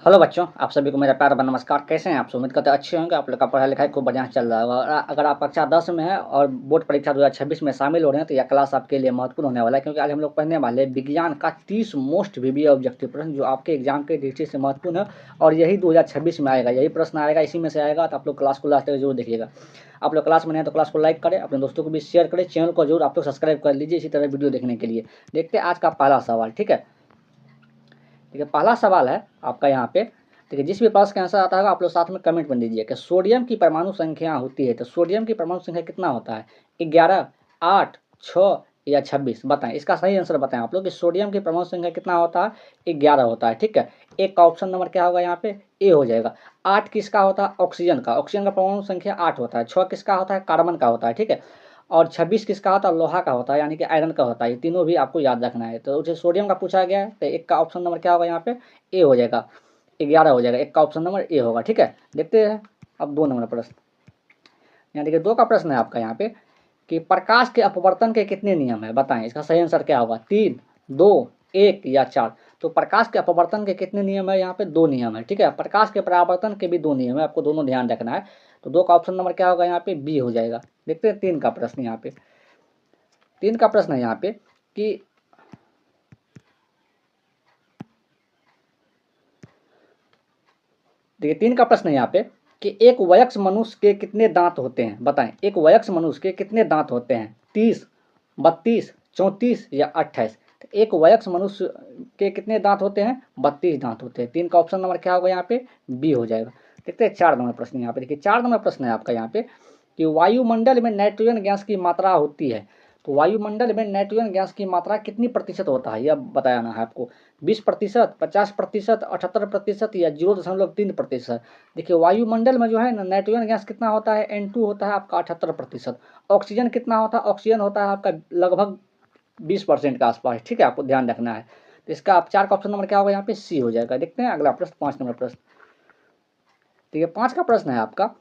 Hello बच्चों, आप सभी को मेरा प्यार भरा नमस्कार। कैसे हैं आप सब? उम्मीद करते हैं अच्छे होंगे। आप लोग का पढ़ाई लिखाई खूब बढ़िया चल रहा होगा। और अगर आप कक्षा 10 में हैं और बोर्ड परीक्षा 2026 में शामिल हो रहे हैं तो यह क्लास आपके लिए महत्वपूर्ण होने वाला है, क्योंकि आज हम लोग पढ़ने वाले हैं विज्ञान का 30 मोस्ट वीवीआई ऑब्जेक्टिव प्रश्न, जो आपके एग्जाम के दृष्टि से महत्वपूर्ण है। और यही 2026 में आएगा, यही प्रश्न आएगा, इसी में से आएगा। तो आप लोग क्लास को लास्ट तक जरूर देखिएगा। आप लोग क्लास में नहीं तो क्लास को लाइक करें, अपने दोस्तों को भी शेयर करें, चैनल को जरूर आप लोग सब्सक्राइब कर लीजिए इसी तरह वीडियो देखने के लिए। देखते हैं आज का पहला सवाल। ठीक है, पहला सवाल है आपका यहाँ पे। देखिए, जिस भी प्रश्न का आंसर आता है आप लोग साथ में कमेंट में दीजिए कि सोडियम की परमाणु संख्या होती है तो सोडियम की परमाणु संख्या कितना होता है? 11, 8, 6 या 26? बताएं, इसका सही आंसर बताएं आप लोग कि सोडियम की परमाणु संख्या कितना होता है? 11 होता है। ठीक है, एक का ऑप्शन नंबर क्या होगा यहाँ पे? ए हो जाएगा। 8 किसका होता है? ऑक्सीजन का। ऑक्सीजन का परमाणु संख्या 8 होता है। 6 किसका होता है? कार्बन का होता है। ठीक है, और 26 किसका होता है? लोहा का होता है, यानी कि आयरन का होता है। ये तीनों भी आपको याद रखना है। तो उसे सोडियम का पूछा गया है तो एक का ऑप्शन नंबर क्या होगा यहाँ पे? ए हो जाएगा। 11 हो जाएगा, एक का ऑप्शन नंबर ए होगा। ठीक है, देखते हैं अब 2 नंबर प्रश्न। यहाँ देखिए 2 का प्रश्न है आपका यहाँ पे कि प्रकाश के अपवर्तन के कितने नियम है? बताएं, इसका सही आंसर क्या होगा? 3, 2, 1 या 4? तो प्रकाश के अपवर्तन के कितने नियम है? यहाँ पे 2 नियम है। ठीक है, प्रकाश के परावर्तन के भी 2 नियम है, आपको दोनों ध्यान रखना है। तो 2 का ऑप्शन नंबर क्या होगा यहाँ पे? बी हो जाएगा। देखते हैं 3 का प्रश्न। यहाँ पे 3 का प्रश्न है यहाँ पे कि देखिए 3 का प्रश्न है यहाँ पे कि एक वयस्क मनुष्य के कितने दांत होते हैं? बताएं, एक वयस्क मनुष्य के कितने दांत होते हैं? 30, 32, 34 या 28? तो एक वयस्क मनुष्य के कितने दांत होते हैं? 32 दांत होते हैं। 3 का ऑप्शन नंबर क्या होगा यहाँ पे? बी हो जाएगा। देखते हैं 4 नंबर प्रश्न। यहाँ पे देखिए 4 नंबर प्रश्न है आपका यहाँ पे कि वायुमंडल में नाइट्रोजन गैस की मात्रा होती है तो वायुमंडल में नाइट्रोजन गैस की मात्रा कितनी प्रतिशत होता है? यह बताना है आपको। 20%, 50%, 78% या 0.3%? देखिए वायुमंडल में जो है ना नाइट्रोजन गैस कितना होता है? N2 होता है आपका 78%। ऑक्सीजन कितना होता है? ऑक्सीजन होता है आपका लगभग 20% के आसपास। ठीक है, आपको ध्यान रखना है। तो इसका आप 4 का ऑप्शन नंबर क्या होगा यहाँ पे? सी हो जाएगा। देखते हैं अगला प्रश्न, 5 नंबर प्रश्न। ठीक है, 5 का प्रश्न है आपका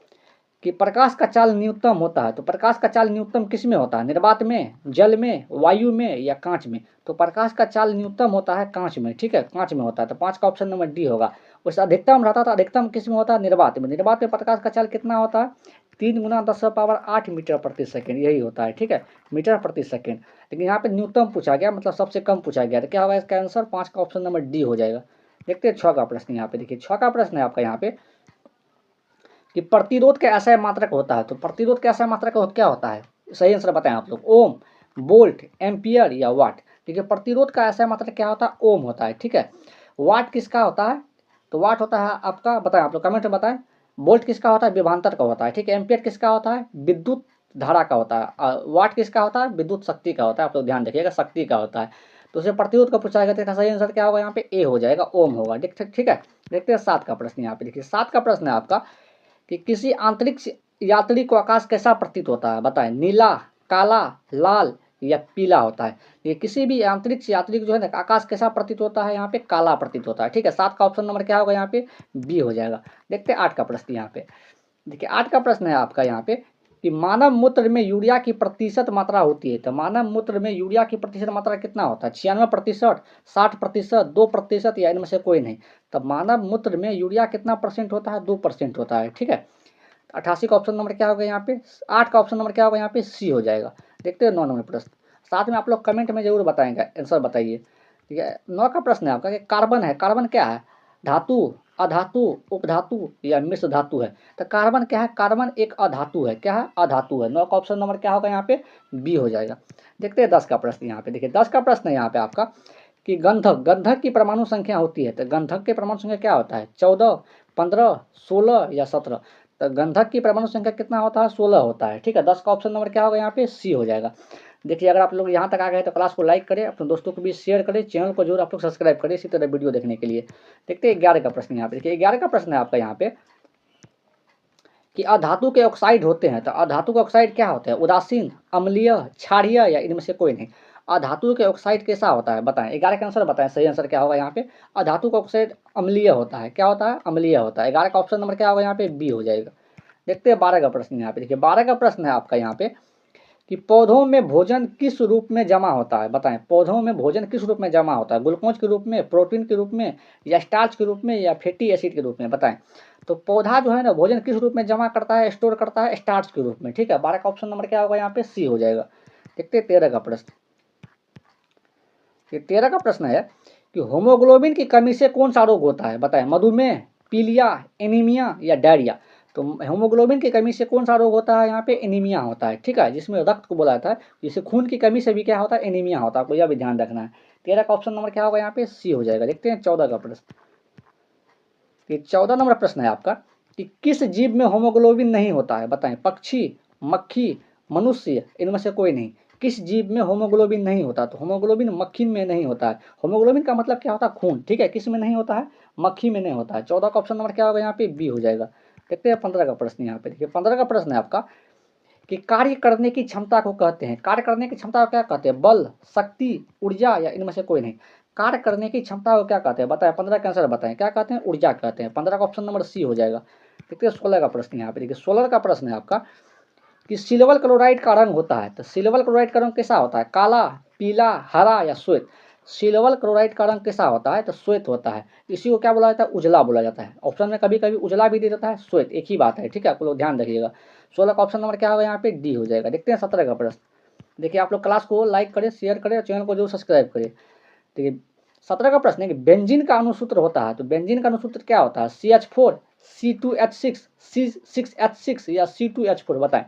कि प्रकाश का चाल न्यूनतम होता है तो प्रकाश का चाल न्यूनतम किस में होता है? निर्वात में, जल में, वायु में या कांच में? तो प्रकाश का चाल न्यूनतम होता है कांच में। ठीक है, कांच में होता है। तो 5 का ऑप्शन नंबर डी होगा। उससे अधिकतम रहता था, अधिकतम किस में होता है? निर्वात में। निर्वात में प्रकाश का चाल कितना होता है? 3 × 10⁸ मीटर प्रति सेकेंड, यही होता है। ठीक है, मीटर प्रति सेकेंड। लेकिन यहाँ पे न्यूनतम पूछा गया, मतलब सबसे कम पूछा गया। तो क्या होगा इसका आंसर? 5 का ऑप्शन नंबर डी हो जाएगा। देखते हैं 6 का प्रश्न। यहाँ पे देखिए 6 का प्रश्न है आपका यहाँ पे कि प्रतिरोध का ऐसा मात्रक होता है तो प्रतिरोध का ऐसा मात्रक क्या होता है? सही आंसर बताएं आप लोग। ओम, वोल्ट, एम्पियर या वाट? ठीक है, प्रतिरोध का ऐसा मात्रक क्या होता है? ओम होता है। ठीक है, वाट किसका होता है? तो वाट होता है आपका, बताएं आप लोग कमेंट में बताएं। वोल्ट किसका होता है? विभवांतर का होता है। ठीक है, एम्पियर किसका होता है? विद्युत धारा का होता है। वाट किसका होता है? विद्युत शक्ति का होता है। आप लोग ध्यान रखिएगा, शक्ति का होता है। तो उसे प्रतिरोध का पूछा गया था, सही आंसर क्या होगा यहाँ पे? ए हो जाएगा, ओम होगा। ठीक है, देखते हैं 7 का प्रश्न। यहाँ पे देखिए 7 का प्रश्न है आपका कि किसी अंतरिक्ष यात्री को आकाश कैसा प्रतीत होता है? बताएं, नीला, काला, लाल या पीला होता है? ये किसी भी अंतरिक्ष यात्री को जो है ना आकाश कैसा प्रतीत होता है? यहाँ पे काला प्रतीत होता है। ठीक है, 7 का ऑप्शन नंबर क्या होगा यहाँ पे? बी हो जाएगा। देखते हैं 8 का प्रश्न। यहाँ पे देखिए 8 का प्रश्न है आपका यहाँ पे कि मानव मूत्र में यूरिया की प्रतिशत मात्रा होती है तो मानव मूत्र में यूरिया की प्रतिशत मात्रा कितना होता है? 96%, 60%, 2% या इनमें से कोई नहीं? तब मानव मूत्र में यूरिया कितना परसेंट होता है? 2% होता है। ठीक है, 88 का ऑप्शन नंबर क्या होगा यहाँ पे? 8 का ऑप्शन नंबर क्या होगा यहाँ पे? सी हो जाएगा। देखते हैं 9 नंबर प्रश्न। साथ में आप लोग कमेंट में जरूर बताएंगे, आंसर बताइए। ठीक है, 9 का प्रश्न है आपका कि कार्बन है, कार्बन क्या है? धातु, अधातु, उपधातु या मिश्र धातु है? तो कार्बन क्या है? कार्बन एक अधातु है। क्या है? अधातु है। 9 का ऑप्शन नंबर क्या होगा यहाँ पे? बी हो जाएगा। देखते हैं 10 का प्रश्न। यहाँ पे देखिए 10 का प्रश्न है यहाँ पे आपका कि गंधक, गंधक की परमाणु संख्या होती है तो गंधक की परमाणु संख्या क्या होता है? 14, 15, 16 या 17? तो गंधक की परमाणु संख्या कितना होता है? 16 होता है। ठीक है, 10 का ऑप्शन नंबर क्या होगा यहाँ पे? सी हो जाएगा। देखिए अगर आप लोग यहाँ तक आ गए तो क्लास को लाइक करें, अपने दोस्तों को भी शेयर करें, चैनल को जरूर आप लोग सब्सक्राइब करें इसी तरह वीडियो देखने के लिए। देखते हैं 11 का प्रश्न। यहाँ पे देखिए 11 का प्रश्न है आपका यहाँ पे कि अधातु के ऑक्साइड होते हैं तो अधातु के ऑक्साइड क्या होते हैं? उदासीन, अम्लीय, क्षारीय या इनमें से कोई नहीं? अधातु के ऑक्साइड कैसा होता है? बताएं, 11 का आंसर बताएं, सही आंसर क्या होगा यहाँ पे? अधातु का ऑक्साइड अम्लीय होता है। क्या होता है? अम्लीय होता है। 11 का ऑप्शन नंबर क्या होगा यहाँ पे? बी हो जाएगा। देखते हैं 12 का प्रश्न। यहाँ पे देखिए 12 का प्रश्न है आपका यहाँ पे कि पौधों में भोजन किस रूप में जमा होता है, बताएं। पौधों में भोजन किस रूप में जमा होता है, ग्लूकोज के रूप में, प्रोटीन के रूप में, या स्टार्च के रूप में, या फैटी एसिड के रूप में, बताएं। तो पौधा जो है ना भोजन किस रूप में जमा करता है, स्टोर करता है, स्टार्च के रूप में। ठीक है, 12 का ऑप्शन नंबर क्या होगा यहाँ पे, सी हो जाएगा। देखते हैं 13 का प्रश्न। ये 13 का प्रश्न है कि होमोग्लोबिन की कमी से कौन सा रोग होता है, बताएं। मधुमेह, पीलिया, एनीमिया, या डायरिया। तो हेमोग्लोबिन की कमी से कौन सा रोग होता है, यहाँ पे एनीमिया होता है। ठीक है, जिसमें रक्त को बोला जाता है, जिससे खून की कमी से भी क्या होता है, एनीमिया होता है। आपको यह भी ध्यान रखना है। 13 का ऑप्शन नंबर क्या होगा यहाँ पे, सी हो जाएगा। देखते हैं 14 का प्रश्न। ये 14 नंबर प्रश्न है आपका कि किस जीव में होमोग्लोबिन नहीं होता है, बताएं। पक्षी, मक्खी, मनुष्य, इनमें से कोई नहीं। किस जीव में होमोग्लोबिन नहीं होता, तो होमोग्लोबिन मक्खी में नहीं होता है। होमोग्लोबिन का मतलब क्या होता है, खून। ठीक है, किस में नहीं होता है, मक्खी में नहीं होता है। 14 का ऑप्शन नंबर क्या होगा यहाँ पे, बी हो जाएगा। देखते हैं 15 का प्रश्न। यहाँ पे देखिए 15 का प्रश्न है आपका कि कार्य करने की क्षमता को कहते हैं। कार्य करने की क्षमता को क्या कहते हैं, बल, शक्ति, ऊर्जा, या इनमें से कोई नहीं। कार्य करने की क्षमता को क्या कहते हैं, बताएं। 15 का आंसर बताएं, क्या कहते हैं, ऊर्जा कहते हैं। 15 का ऑप्शन नंबर सी हो जाएगा। देखते हैं 16 का प्रश्न। यहाँ पे देखिए 16 का प्रश्न है आपका कि सिल्वर क्लोराइड का रंग होता है। तो सिल्वर क्लोराइड का रंग कैसा होता है, काला, पीला, हरा, या श्वेत। सिल्वर क्लोराइड का रंग कैसा होता है, तो श्वेत होता है। इसी को क्या बोला जाता है, उजला बोला जाता है। ऑप्शन में कभी कभी उजला भी दे देता है, श्वेत, एक ही बात है। ठीक है, आप लोग ध्यान रखिएगा। 16 का ऑप्शन नंबर क्या होगा यहाँ पे, डी हो जाएगा। देखते हैं 17 का प्रश्न। देखिए आप लोग क्लास को लाइक करें, शेयर करें और चैनल को जरूर सब्सक्राइब करें। देखिए 17 का प्रश्न है कि बेंजीन का अणुसूत्र होता है। तो बेंजीन का अणुसूत्र क्या होता है, CH4, C2H6, C6H6, या C2H4, बताएं।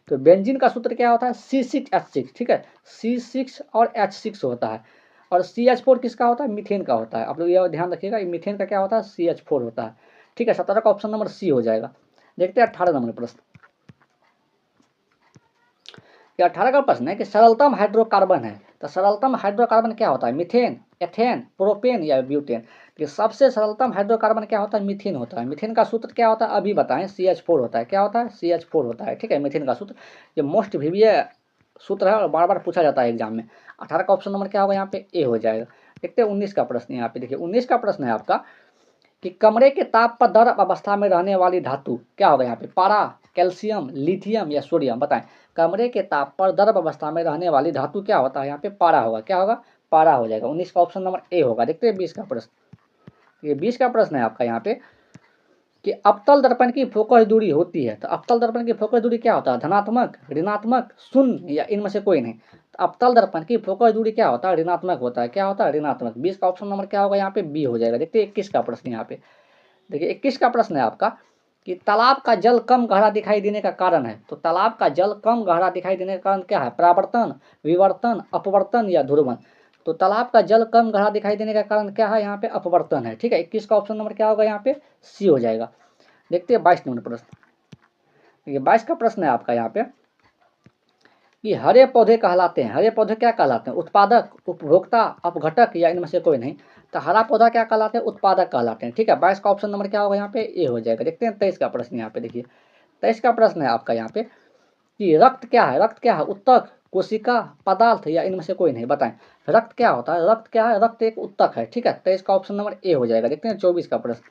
तो बेंजीन का सूत्र क्या होता है, C6H6। ठीक है, C6 और H6 होता है। और CH4 किसका होता है, मीथेन का होता है। आप लोग यह ध्यान रखिएगा, मीथेन का क्या होता है, CH4 होता है। ठीक है, 17 का ऑप्शन नंबर सी हो जाएगा। देखते हैं 18 नंबर प्रश्न। 18 का प्रश्न है कि सरलतम हाइड्रोकार्बन है। तो सरलतम हाइड्रोकार्बन क्या होता है, मीथेन, एथेन, प्रोपेन, या ब्यूटेन। तो सबसे सरलतम हाइड्रोकार्बन क्या होता है, मीथेन होता है। मीथेन का सूत्र क्या होता है, अभी बताएं, CH4 होता है। क्या होता है, CH4 होता है। ठीक है, मीथेन का सूत्र ये मोस्ट वीवीए सूत्र है और बार बार पूछा जाता है एग्जाम में। 18 का ऑप्शन नंबर क्या होगा यहाँ पे, ए हो जाएगा। देखते हैं 19 का प्रश्न। यहाँ पे देखिए 19 का प्रश्न है आपका कि कमरे के ताप पर द्रव अवस्था में रहने वाली धातु क्या होगा यहाँ पे, पारा, कैल्शियम, लिथियम, या सोडियम, बताएं। कमरे के ताप पर द्रव अवस्था में रहने वाली धातु क्या होता है यहाँ पे, पारा होगा। क्या होगा, पारा हो जाएगा। 19 का ऑप्शन नंबर ए होगा। देखते हैं 20 का प्रश्न। ये 20 का प्रश्न है आपका यहाँ पे कि अवतल दर्पण की फोकस दूरी होती है। तो अवतल दर्पण की फोकस दूरी क्या होता है, धनात्मक, ऋणात्मक, शून्य, या इनमें से कोई नहीं। तो अवतल दर्पण की फोकस दूरी क्या होता है, ऋणात्मक होता है। क्या होता है, ऋणात्मक। 20 का ऑप्शन नंबर क्या होगा यहाँ पे, बी हो जाएगा। देखते हैं 21 का प्रश्न। यहाँ पे देखिए 21 का प्रश्न है आपका कि तालाब का जल कम गहरा दिखाई देने का कारण है। तो तालाब का जल कम गहरा दिखाई देने का कारण क्या है, परावर्तन, विवर्तन, अपवर्तन, या ध्रुवन। तो तालाब का जल कम गहरा दिखाई देने का कारण क्या है, यहाँ पे अपवर्तन है। ठीक है, 21 का ऑप्शन नंबर क्या होगा यहाँ पे, सी हो जाएगा। देखते हैं 22 नंबर प्रश्न। देखिए 22 का प्रश्न है आपका यहाँ पे कि हरे पौधे कहलाते हैं। हरे पौधे क्या कहलाते हैं, उत्पादक, उपभोक्ता, अपघटक, या इनमें से कोई नहीं। तो हरा पौधा क्या कहलाते हैं, उत्पादक कहलाते हैं। ठीक है, 22 का ऑप्शन नंबर क्या होगा यहाँ पे, ए हो जाएगा। देखते हैं 23 का प्रश्न। यहाँ पे देखिए 23 का प्रश्न है आपका यहाँ पे कि रक्त क्या है, रक्त क्या है, उत्तक, कोशिका, पदार्थ, या इनमें से कोई नहीं, बताएं। रक्त क्या होता है, रक्त क्या है, रक्त एक उत्तक है। ठीक है, 23 का ऑप्शन नंबर ए हो जाएगा। देखते हैं 24 का प्रश्न।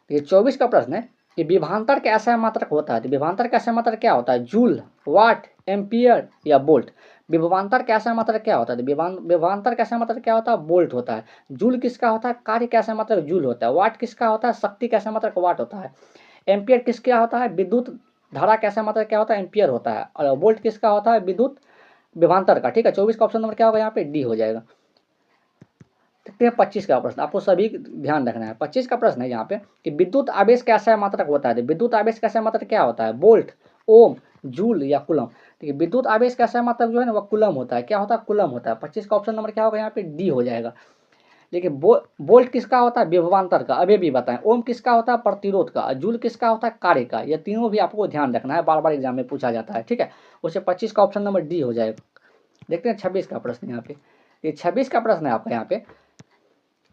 ये 24 का प्रश्न है कि विभवांतर का ऐसा मात्रक होता है। तो विभवांतर का ऐसा मात्रक क्या होता है, जूल, वाट, एम्पियर, या बोल्ट। विभवांतर का ऐसा मात्रक क्या होता है, विभवांतर का ऐसा मात्रक क्या होता है, बोल्ट होता है। जूल किसका होता है, कार्य का ऐसा मात्रक जूल होता है। वाट किसका होता है, शक्ति का ऐसा मात्रक वाट होता है। एम्पियर किसका होता है, विद्युत धारा का ऐसा मात्रक क्या होता है, एम्पियर होता है। और बोल्ट किसका होता है, विद्युत विभवांतर का। ठीक है, 24 का ऑप्शन नंबर क्या होगा यहाँ पे, डी हो जाएगा। देखते हैं 25 का प्रश्न, आपको सभी ध्यान रखना है। 25 का प्रश्न है यहाँ पे कि विद्युत आवेश कैसा मात्रक होता है। विद्युत आवेश कैसा मात्रक क्या होता है, वोल्ट, ओम, जूल, या कुलम। देखिए विद्युत आवेश कैसा मात्रक जो है ना वह कुलम होता है। क्या होता है, कुलम होता है। 25 का ऑप्शन नंबर क्या होगा यहाँ पे, डी हो जाएगा। देखिए वोल्ट किसका होता है, विभवांतर का, अभी भी बताएं। ओम किसका होता है, प्रतिरोध का। जूल किसका होता है, कार्य का। यह तीनों भी आपको ध्यान रखना है, बार बार एग्जाम में पूछा जाता है। ठीक है, उससे 25 का ऑप्शन नंबर डी हो जाएगा। देखते हैं 26 का प्रश्न यहाँ पे। ये 26 का प्रश्न है आपका यहाँ पे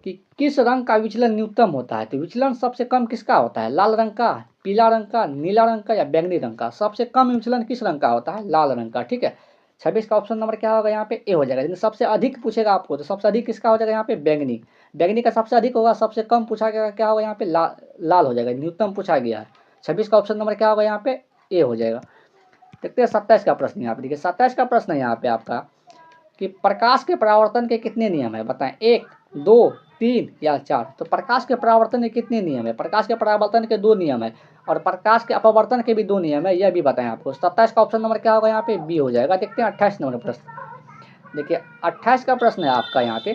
कि किस रंग का विचलन न्यूनतम होता है। तो विचलन सबसे कम किसका होता है, लाल रंग का, पीला रंग का, नीला रंग का, या बैंगनी रंग का। सबसे कम विचलन किस रंग का होता है, लाल रंग का। ठीक है, 26 का ऑप्शन नंबर क्या होगा यहाँ पे, ए हो जाएगा। लेकिन सबसे अधिक पूछेगा आपको तो सबसे अधिक किसका हो जाएगा यहाँ पे, बैंगनी। बैंगनी का सबसे अधिक होगा, सबसे कम पूछा गया क्या होगा यहाँ पे, लाल हो जाएगा। न्यूनतम पूछा गया है। 26 का ऑप्शन नंबर क्या होगा यहाँ पे, ए हो जाएगा। देखते हैं 27 का प्रश्न यहाँ पे। देखिए 27 का प्रश्न है यहाँ पे आपका कि प्रकाश के परावर्तन के कितने नियम है, बताएं 1, 2, 3 या 4। तो प्रकाश के परावर्तन के कितने नियम है, प्रकाश के परावर्तन के 2 नियम है और प्रकाश के अपवर्तन के भी 2 नियम है, यह भी बताएं आपको। 27 का ऑप्शन नंबर क्या होगा यहाँ पे, बी हो जाएगा। देखते हैं 28 नंबर प्रश्न। देखिए 28 का प्रश्न है आपका यहाँ पे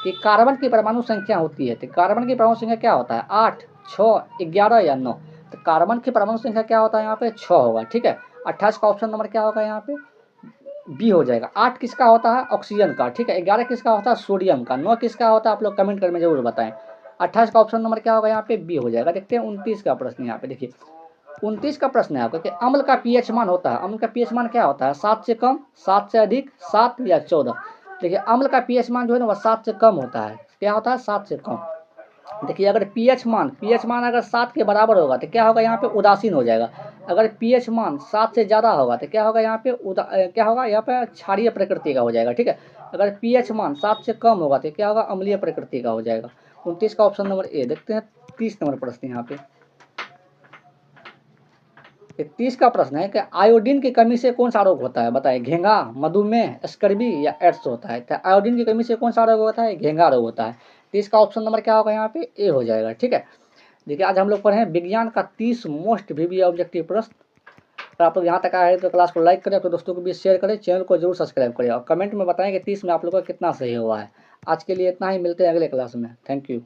कि कार्बन की परमाणु संख्या होती है, तो कार्बन की परमाणु संख्या क्या होता है, 8, 6, 11 या 9। तो कार्बन की परमाणु संख्या क्या होता है यहाँ पे, 6 होगा। ठीक है, 28 का ऑप्शन नंबर क्या होगा यहाँ पे, बी हो जाएगा। 8 किसका होता है, ऑक्सीजन का। ठीक है, 11 किसका होता है, सोडियम का। 9 किसका होता है, आप लोग कमेंट करके जरूर बताएं। 28 का ऑप्शन नंबर क्या होगा यहाँ पे, बी हो जाएगा। देखते हैं 29 का प्रश्न यहाँ पे। देखिए 29 का प्रश्न है आपका कि अम्ल का पीएच मान होता है, अम्ल का पीएच मान क्या होता है, 7 से कम, 7 से अधिक, 7 या 14। देखिए अम्ल का पीएच मान जो है ना वह 7 से कम होता है। क्या होता है, 7 से कम। देखिए अगर पीएच मान अगर 7 के बराबर होगा तो क्या होगा यहाँ पे, उदासीन हो जाएगा। अगर पीएच मान 7 से ज़्यादा होगा तो क्या होगा यहाँ पे, क्या होगा यहाँ पे, क्षारीय प्रकृति का हो जाएगा। ठीक है, अगर पीएच मान 7 से कम होगा तो क्या होगा, अम्लीय प्रकृति का हो जाएगा। 29 का ऑप्शन नंबर ए। देखते हैं 30 नंबर प्रश्न यहाँ पे। 30 का प्रश्न है कि आयोडीन की कमी से कौन सा रोग होता है, बताएं, घेंगा, मधुमेह, स्कर्वी या एड्स होता है। तो आयोडीन की कमी से कौन सा रोग होता है, घेंगा रोग होता है। 30 का ऑप्शन नंबर क्या होगा यहाँ पे, ए हो जाएगा। ठीक है, देखिए आज हम लोग पढ़े हैं विज्ञान का 30 मोस्ट वीवी ऑब्जेक्टिव प्रश्न। अगर आप लोग यहाँ तक आए हैं तो क्लास को लाइक करें, अपने दोस्तों को भी शेयर करें, चैनल को जरूर सब्सक्राइब करें और कमेंट में बताएं कि 30 में आप लोगों का कितना सही हुआ है। आज के लिए इतना ही, मिलते हैं अगले क्लास में। Thank you.